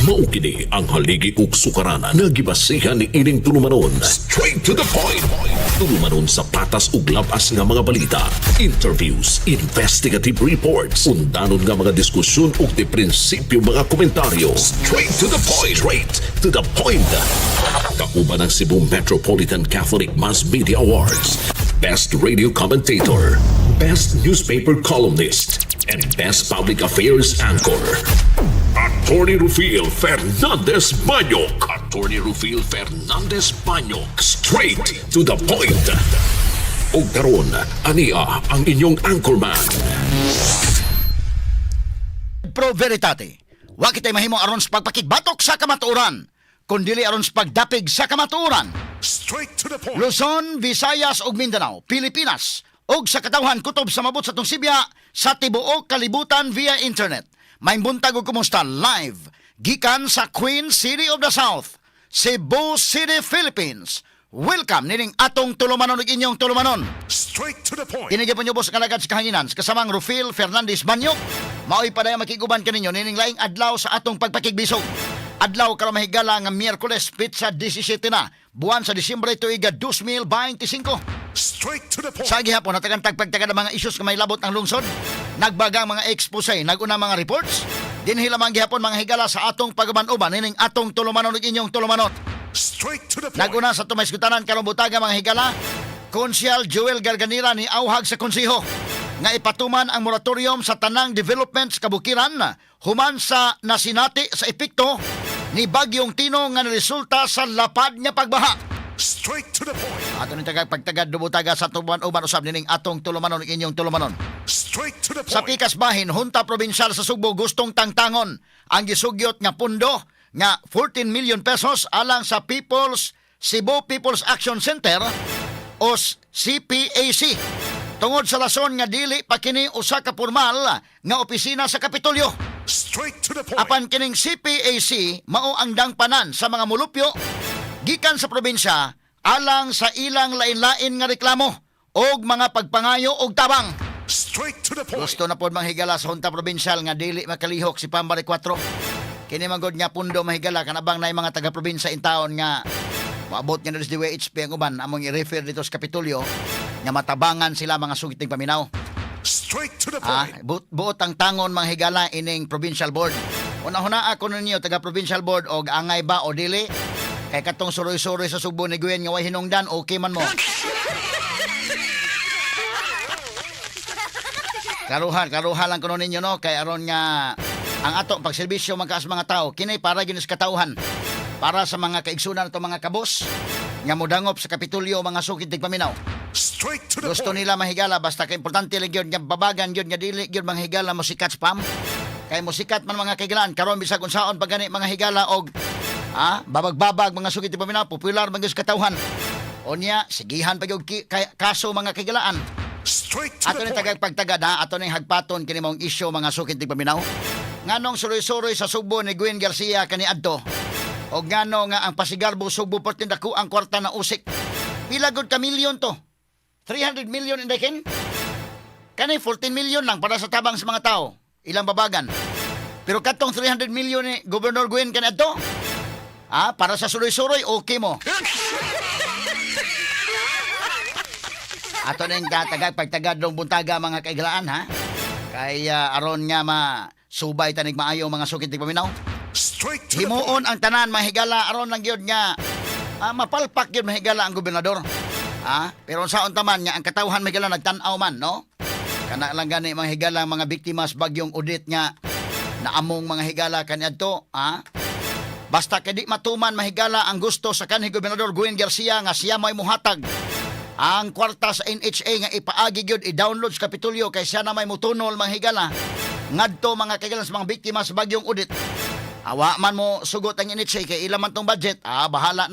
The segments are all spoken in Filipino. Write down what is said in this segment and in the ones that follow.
Mao kini ang haligi ug sukaranan nga gibasihan ni ining tulumanon. Straight to the point. Tulumanon sa patas ug labas nga mga balita, interviews, investigative reports, undanon nga mga diskusyon ug di prinsipyo mga komentaryo. Straight to the point. Straight to the point. Kauban ang Cebu Metropolitan Catholic Mass Media Awards, Best Radio Commentator, Best Newspaper Columnist, and Best Public Affairs Anchor. Attorney Rufil Fernandez Banyok. Attorney Rufil Fernandez Banyok. Straight to the point. O karon, ania ang inyong anchorman. Pro Veritate, wa kitay mahimo aron sa pagpakigbatok sa kamatuoran, kundili aron sa pagdapig sa kamatuoran. Straight to the point. Luzon, Visayas ug Mindanao, Pilipinas, ug sa katawhan kutob sa mabot sa tong Sibya sa tibuok kalibutan via internet. May buntag ug kumusta live gikan sa Queen City of the South, Cebu City, Philippines. Welcome nining atong tulumanon ug inyong tulumanon. Straight to the point. Kinigipon niyo boss kalagad sa kahanginan kasamang Rufil Fernandez Banyok. Mao'y padayang makiguban kaninyo nining laing adlaw sa atong pagpakigbisog. Adlaw karon mahigala nga Miyerkules pitsa 17 na buwan sa Disyembre tuiga 2025. Straight to the point. Sa gihapon natagan tagpagtagad ang mga issues nga may labot ng lungsod. Nagbagang mga expose, naguna mga reports. Dinhi lamang gihapon mga higala sa atong pagaban-uban nining atong tulumanon ug inyong tulumanon. Straight to the point. Naguna sa tumaysgutanan karong butaga mga higala, Konsyal Joel Garganira ni awhag sa konseho nga ipatuman ang moratorium sa tanang developments kabukiran human sa nasinati sa epekto ni Bagyong Tino nga resulta sa lapad nga pagbaha. Straight to the point. Ato ni pagtagad dubutaga sa tubuan uban usab nining atong tulumanon ug inyong tulumanon. Straight to the point. Sa pikas bahin, Hunta Provincial sa Sugbo gustong tangtangon ang gisugyot nga pundo nga 14 million pesos alang sa Cebu People's Action Center o CPAC. Tungod sa lason nga dili pa kini usa ka formal nga opisina sa Kapitolyo. Straight to the point. Apan kining CPAC mao ang dangpanan sa mga mulupyo gikan sa probinsya alang sa ilang lain-lain nga reklamo og mga pagpangayo og tabang. Straight to the point. Gusto na pod manghigala sa Hunta Provincial nga dili makalihok si Pambari 4. Kini manggod nga pundo mahigala kanabang nay mga taga-probinsya in taon nga maabot nga sa DWHP ang uban among i-refer dito sa Kapitolyo nga matabangan sila mga sugit ng paminaw. Straight to the point. Buot ang tangon mga higala ining provincial board. Una-huna ako ninyo taga-provincial board og angay ba o dili kay katong suroy-suroy sa Sugbo ni Gwen nga way hinungdan okay man mo. Karuhan lang kuno ninyo no kay aron nga ang ato pagserbisyo magkaas mga tao kinay para ginis katauhan para sa mga kaigsunan ato mga kabos nga modangop sa Kapitolyo mga sugid tigpaminaw. Straight to the Gusto point. nila mahigala basta kay importante lang gyud nga babagan gyud nga dili gyud mga higala mo sikat spam. Kay mo sikat man mga kaigalaan karon bisag unsaon pag gani mga higala og babag-babag mga sugid tigpaminaw popular man gyud sa katauhan. Onya sigihan pa gyud kaso mga kaigalaan. Straight to Ato the ni point. tagagpagtagad ato ni hagpaton kini mong isyu mga sukid tigpaminaw. Nganong suroy-suroy sa Sugbo ni Gwen Garcia kaniadto. O ngano nga ang Pasigarbo Sugbo pertin dako ang kwarta na usik. Pila gud ka milyon to? 300 million indekin? Kani 14 million lang para sa tabang sa mga tao. Ilang babagan. Pero katong 300 million ni Governor Gwen kaniadto? Para sa suroy-suroy okay mo. Ato ning tagagpagtagad dong buntaga mga kaigalaan ha. Kay aron nga subay tanig maayo mga sukid tigpaminaw. Straight to the point. Himuon ang tanan mahigala aron lang gyud nga mapalpak gyud mahigala ang gobernador. Pero saon taman nga ang katawhan mahigala nagtan-aw man no. Kana lang gani mahigala mga biktima sa bagyong Odette nga naamong mga higala kaniadto Basta kay di matuman mahigala ang gusto sa kanhi gobernador Gwen Garcia nga siya may muhatag ang kwarta sa NHA nga ipaagi gyud i-download sa Kapitolyo kay siya na may mutunol mga higala ngadto mga kaigalan sa mga biktima sa bagyong Odette. Awa man mo sugot ang NHA kay ila man tong budget. Bahala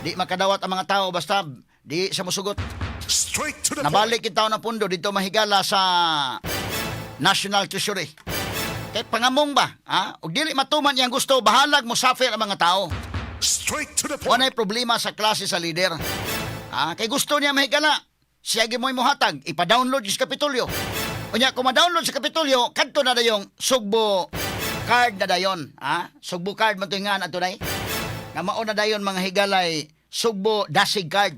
di makadawat ang mga tao basta di sa musugot. Straight to the point. Nabalik kita na pundo dito mahigala sa National Treasury. Kay pangamong ba? Ug dili matuman iyang gusto bahalag mo suffer ang mga tao. Straight to the point. Walay problema sa klase sa leader. Kay gusto niya mahigala. Siya gimoy mo hatag, ipa-download sa Kapitolyo. Unya, kung ma-download sa Kapitolyo, kadto na yung Sugbo card na dayon, Sugbo card man to nga na tunay. Nga mao na dayon mga higalay Sugbo dasig card.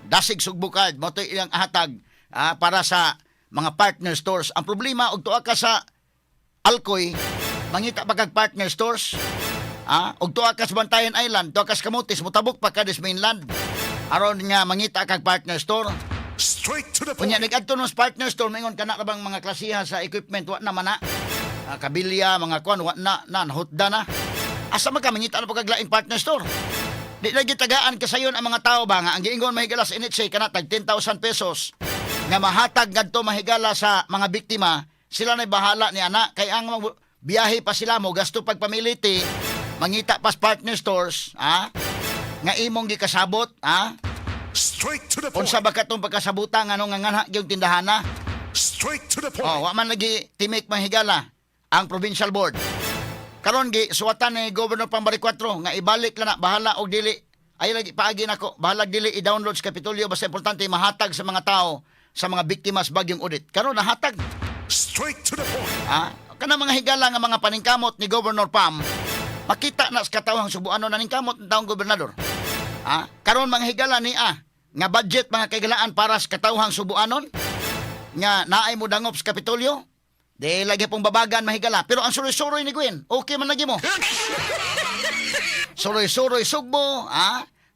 Dasig Sugbo card mo to ilang hatag para sa mga partner stores. Ang problema og tuwa ka sa Alcoy, mangita pa kag partner stores. Og tuwa ka sa Bantayan Island, tuwa ka sa Camotes, mutabok pa ka des mainland. Aron nga mangita kag partner store. Straight to the Kunya point. nag-adto ng partner store mingon kana ka bang mga klasiha sa equipment wa naman na. Kabilya, mga kwan wa na hutda na. Asa man ka mangita na pagkaglaing partner store. Di na gitagaan kasayon ang mga tao ba nga ang giingon mahigala sa init say kana tag 10,000 pesos nga mahatag ngadto mahigala sa mga biktima, sila na bahala ni ana kay ang biyahe pa sila mo gasto pagpamiliti mangita pas partner stores nga imong gikasabot Straight to the point. unsa ba katong pagkasabutan nga nga yung tindahana. Straight to the point. Wa man lagi timik mahigala ang provincial board. Karon gi suwatan ni Governor Pambari 4 nga ibalik lang na bahala og dili ay lagi paagi nako bahala dili i-download sa Kapitolyo basta importante mahatag sa mga tao sa mga biktima sa bagyong Odette. Karon nahatag Straight to the point. kana mga higala nga mga paningkamot ni Governor Pam makita na sa katawang subuanon na ningkamot ng taong gobernador. Karon mga higala ni nga budget mga kaigalaan para sa katawang subuanon nga naay mo dangop sa Kapitolyo. Di lagi pong babagan mahigala. Pero ang suroy-suroy ni Gwen, okay man lagi mo. Suroy-suroy Sugbo,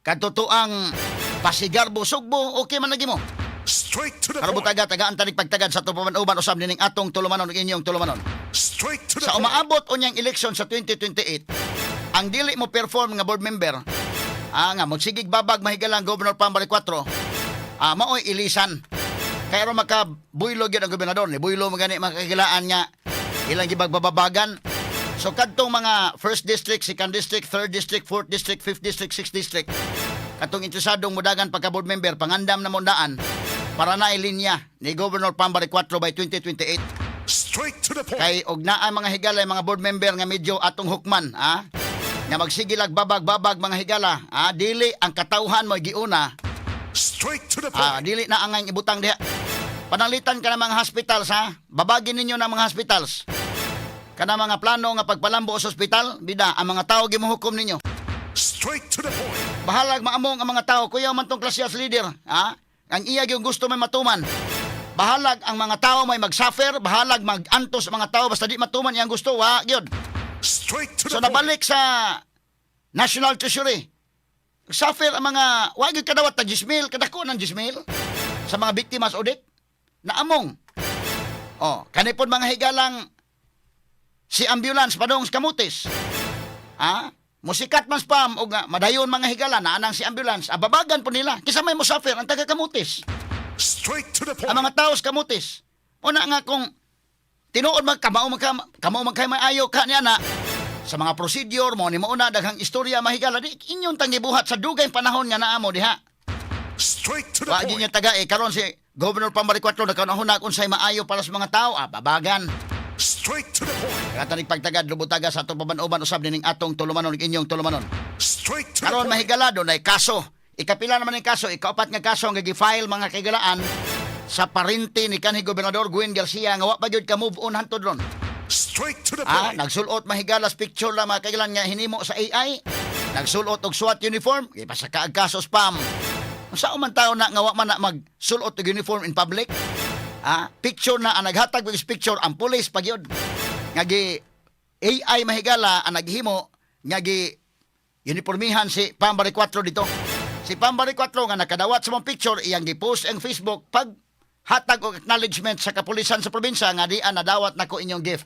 katutuang Pasigarbo Sugbo, okay man lagi mo. Straight to the Karon point. tagaan tanig pagtagad sa tupaman-uban usab nining atong tulumanon ug inyong tulumanon. Straight to the Sa point. umaabot unyang eleksyon sa 2028, ang dili mo perform nga board member, nga magsigig babag mahigala ang Governor Pambari 4, maoy ilisan. Kaya ron makabuylog yun ang gobernador. Ni buylo magani makakilaan nga ilang gibagbababagan. So kadtong mga 1st district, 2nd district, 3rd district, 4th district, 5th district, 6th district, katong interesadong mudagan pagka board member, pangandam na mundaan para na ilinya ni Governor Pambari 4 by 2028. Straight to the point. Kay og naa mga higala mga board member nga medyo atong hukman, nga magsigilag babag-babag mga higala, dili ang katawhan mo giuna. Straight to the point. Dili na angay ibutang diha. Panalitan ka ng mga hospitals babagin ninyo ng mga hospitals. Kana mga plano nga pagpalambo sa ospital, bida ang mga tao gimuhukom ninyo. Straight to the point. Bahalag maamong ang mga tao, kuya man tong klase as leader, ang iya yung gusto may matuman. Bahalag ang mga tao may mag-suffer, bahalag mag-antos ang mga tao basta di matuman iyang gusto, gyud. Straight to the So point. nabalik sa National Treasury. Suffer ang mga wagi kadawat na 10,000, kadako ng 10,000 sa mga biktima sa Odette. Naamong. Kanipon mga higalang si ambulance padong sa Camotes. Musikat man spam o madayon mga higala na anang si ambulance. Babagan po nila. Kisa may musafir ang taga Camotes. Straight to the point. Ang mga tao sa Camotes. Una nga kung tinuod kamao magkay maayo ka niya na sa mga procedure mo ni mauna daghang istorya mahigala di inyong tangibuhat sa dugay panahon nga naamo diha. Straight to the Wagi point. niya taga karon si Governor Pambari 4 nagkanahuna kung say maayo para sa mga tao, babagan. Straight to the point. Katanig pagtagad lubutaga sa atong paban-uban usab nining atong tulumanon ug inyong tulumanon. Straight to the Karon point. mahigala do nay kaso. Ikapila naman ng kaso, ikaapat nga kaso ang gigi-file mga kaigalaan sa parente ni kanhi Gobernador Gwen Garcia nga wa pa gyud ka move on hantod ron. Straight to the point. Nagsulot mahigalas picture lang mga kaigalan nga hinimo sa AI. Nagsulot og SWAT uniform, ipasaka ang kaso spam. Unsa man tawo na nga wa man na magsulot og uniform in public? Picture na ang naghatag og picture ang pulis pagyod. Nga gi AI mahigala ang naghimo nga gi uniformihan si Pambari 4 dito. Si Pambari 4 nga nakadawat sa mong picture iyang gi-post ang Facebook pag hatag og acknowledgement sa kapulisan sa probinsya nga di nadawat nako inyong gift.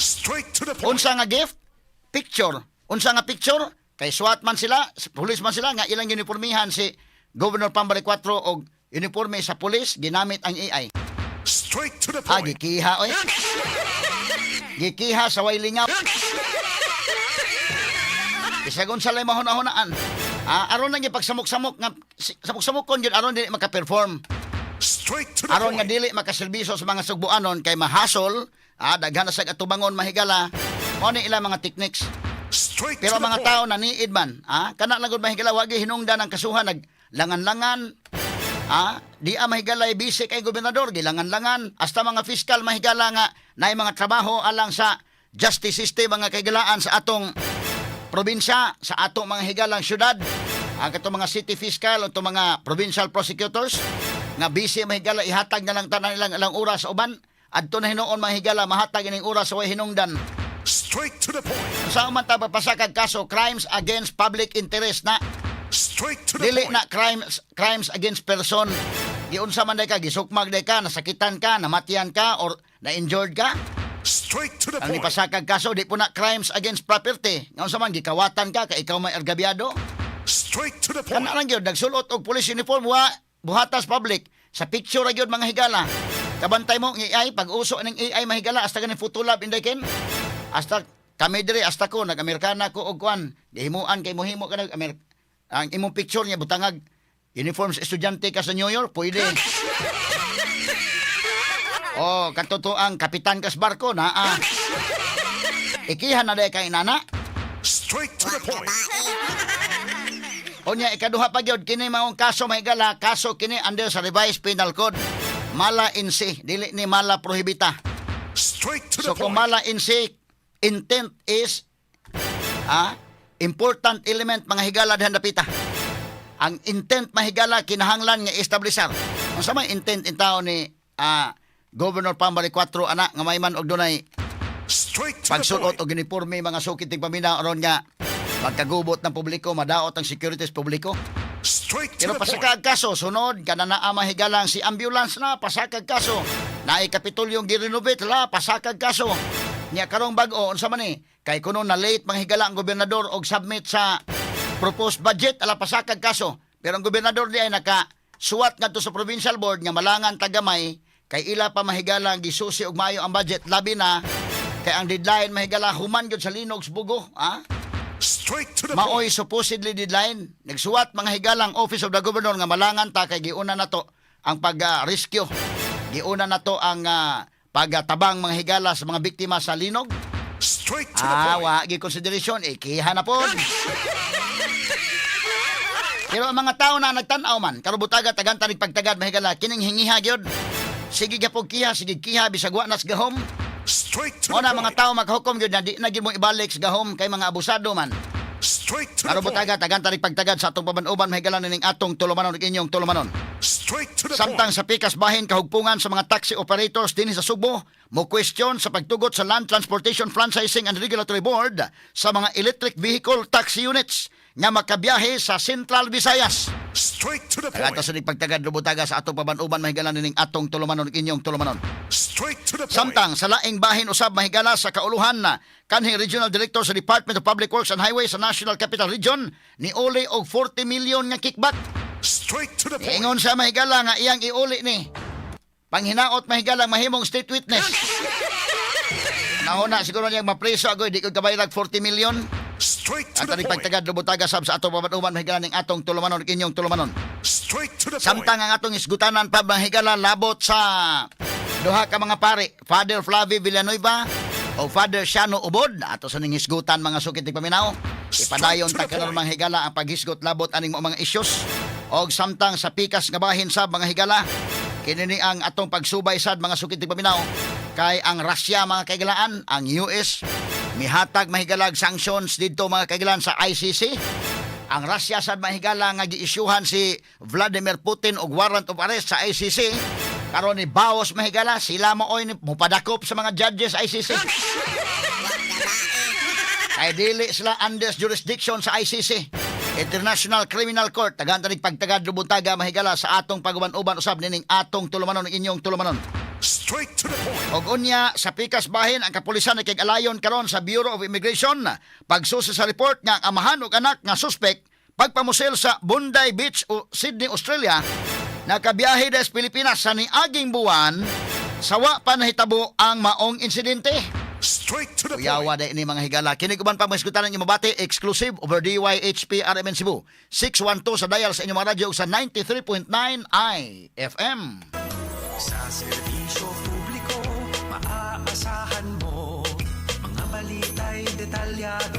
Straight to the point. Unsa nga gift? Picture. Unsa nga picture? Kay SWAT man sila, pulis man sila nga ilang uniformihan si Governor Pambari 4 og uniforme sa pulis ginamit ang AI. Straight to the point. Gikiha oy. Gikiha sa way lingaw. Isagon sa lay mahuna-hunaan. Aron lang pagsamok-samok nga samok-samok kon gyud aron dili maka-perform. Straight to the Aron nga point. dili makaserbiso sa mga sugbuanon kay mahasol, daghan na sa atubangon mahigala. Mao ni ilang mga techniques. Straight Pero to the mga point. tao na niid man, kana lang gud mahigala wagi hinungdan ang kasuhan naglangan-langan. Di mahigala busy kay gobernador gilangan-langan hasta mga fiskal mahigala nga naay mga trabaho alang sa justice system mga kaigalaan sa atong probinsya, sa atong mga higalang syudad, ang katong mga city fiscal o mga provincial prosecutors nga busy mga higala ihatag na lang tanan ilang oras sa uban adto na hinuon mga higala mahatag ining oras sa way hinungdan. Straight to the point. Sa man ta papasakag kaso crimes against public interest na Straight to the dili point. na crimes against person. Giunsa man day ka, gisukmag day ka, nasakitan ka, namatian ka or na-injured ka. Straight to the Ang point. ipasakag kaso di po na crimes against property. Ngayon sa man gikawatan ka kay ikaw may ergabyado. Straight to the point. Kana lang gyud nagsulot og police uniform buhatas public sa picture ra gyud mga higala. Kabantay mo ng AI pag uso ning AI mahigala hasta ganing photolab inday ken. Hasta kami diri hasta ko nag-Amerikana ko og kwan. Gihimuan kay mohimo ka nag ang imong picture niya butangag uniform sa estudyante ka sa New York pwede. Oh, katotoang kapitan kas barko na ikihan na day kay nana. Straight to the point. Unya ikaduha pa gyud kini maong kaso mahigala, kaso kini under sa revised penal code. Mala in se, dili ni mala prohibita. Straight to So the kung point. mala in se, intent is important element mga higala dihan dapita. Ang intent mahigala kinahanglan nga establisar. Unsa may intent in tao ni Governor Pambali 4 anak nga mayman og dunay Straight to the pagsulot point. og uniforme mga sukit tig paminaw aron nga magkagubot ng publiko, madaot ang securities publiko. Straight to Pero the point. pasakag kaso, sunod, kananaa mahigalang si ambulance na, pasakag kaso. Naay kapitulyong girenovate la, pasakag kaso. Niya karong bag-o, unsa man ni, kay kuno na late manghigala ang gobernador og submit sa proposed budget, ala pasakag kaso. Pero ang gobernador di ay nakasuwat ngadto sa provincial board nga malangan tagamay, kay ila pa mahigalang gisusi og maayo ang budget, labi na, kay ang deadline mahigala human gyud sa linog sa bugo, Straight to the point. Maoy supposedly deadline. Nagsuwat mga higalang Office of the Governor nga malangan ta kay giuna na to ang pag-rescue. Giuna na to ang pagtabang mga higala sa mga biktima sa linog. Straight to the point. Wa gi consideration ikiha na pod. Pero ang mga tao na nagtan-aw man, karubutaga tagan tanig pagtagad mga higala kining hingiha gyud. Sige gyapon kiha, sige kiha bisag wa nas gahom. Straight to O the na mga point. tao maghukom gyud na di na gyud mo ibalik sa gahom kay mga abusado man. Straight to the Karo point. butaga tagan tanig pagtagad sa atong paban-uban mahigalan ning atong tulumanon ug inyong tulumanon. Straight to the Samtang point. sa pikas bahin kahugpungan sa mga taxi operators dinhi sa Subo, mo question sa pagtugot sa Land Transportation Franchising and Regulatory Board sa mga electric vehicle taxi units nga makabiyahe sa Central Visayas. Straight to the Kagato point. sa pagtagad butaga sa atong paban-uban mahigalan ning atong tulumanon ug inyong tulumanon. Straight to the point. Samtang sa laing bahin usab mahigala sa kauluhan na kanhi Regional Director sa Department of Public Works and Highways sa National Capital Region ni uli og 40 million nga kickback. Straight to the point. Ingon sa mahigala nga iyang iuli ni panghinaot mahigala mahimong state witness. Nauna siguro niyang mapreso agoy di ko kabaylag 40 million. Straight to At the ang point. pagtagad lubutaga sab sa atong paban-uban mahigala ning atong tulumanon ug inyong tulumanon. Straight to the point. Samtang ang atong isgutanan pa mahigala labot sa duha ka mga pare, Father Flavio Villanueva o Father Shano Ubod, ato sa ning hisgutan mga sukit tig paminaw. Ipadayon ta karon mga higala ang paghisgot labot aning mga issues. Og samtang sa pikas nga bahin sab mga higala, kini ang atong pagsubay sad mga sukit tig paminaw kay ang Russia mga kaigalaan, ang US mihatag mahigalag sanctions didto mga kaigalaan sa ICC. Ang Russia sad mahigala nga giisyuhan si Vladimir Putin og warrant of arrest sa ICC. Karon ni bawas mahigala sila mooy ni mupadakop sa mga judges sa ICC. Ay dili sila under jurisdiction sa ICC. International Criminal Court tagan tanig pagtagad lubuntaga mahigala sa atong paguban-uban usab nining atong tulumanon ng inyong tulumanon. Straight to the point. Og unya sa pikas bahin ang kapulisan nakig-alayon karon sa Bureau of Immigration pagsusi sa report nga ang amahan ug anak nga suspect pagpamusil sa Bondi Beach o Sydney, Australia nakabiyahe des Pilipinas sa niaging buwan sawa pa nahitabo ang maong insidente. Straight to the point. Uyawa day ni mga higala. Kini uban pa mga isgutan ng mabati exclusive over DYHP RMN Cebu 612 sa dial sa inyong mga radyo sa 93.9 IFM. Sa serbisyo publiko, maaasahan mo. Mga balita'y detalyado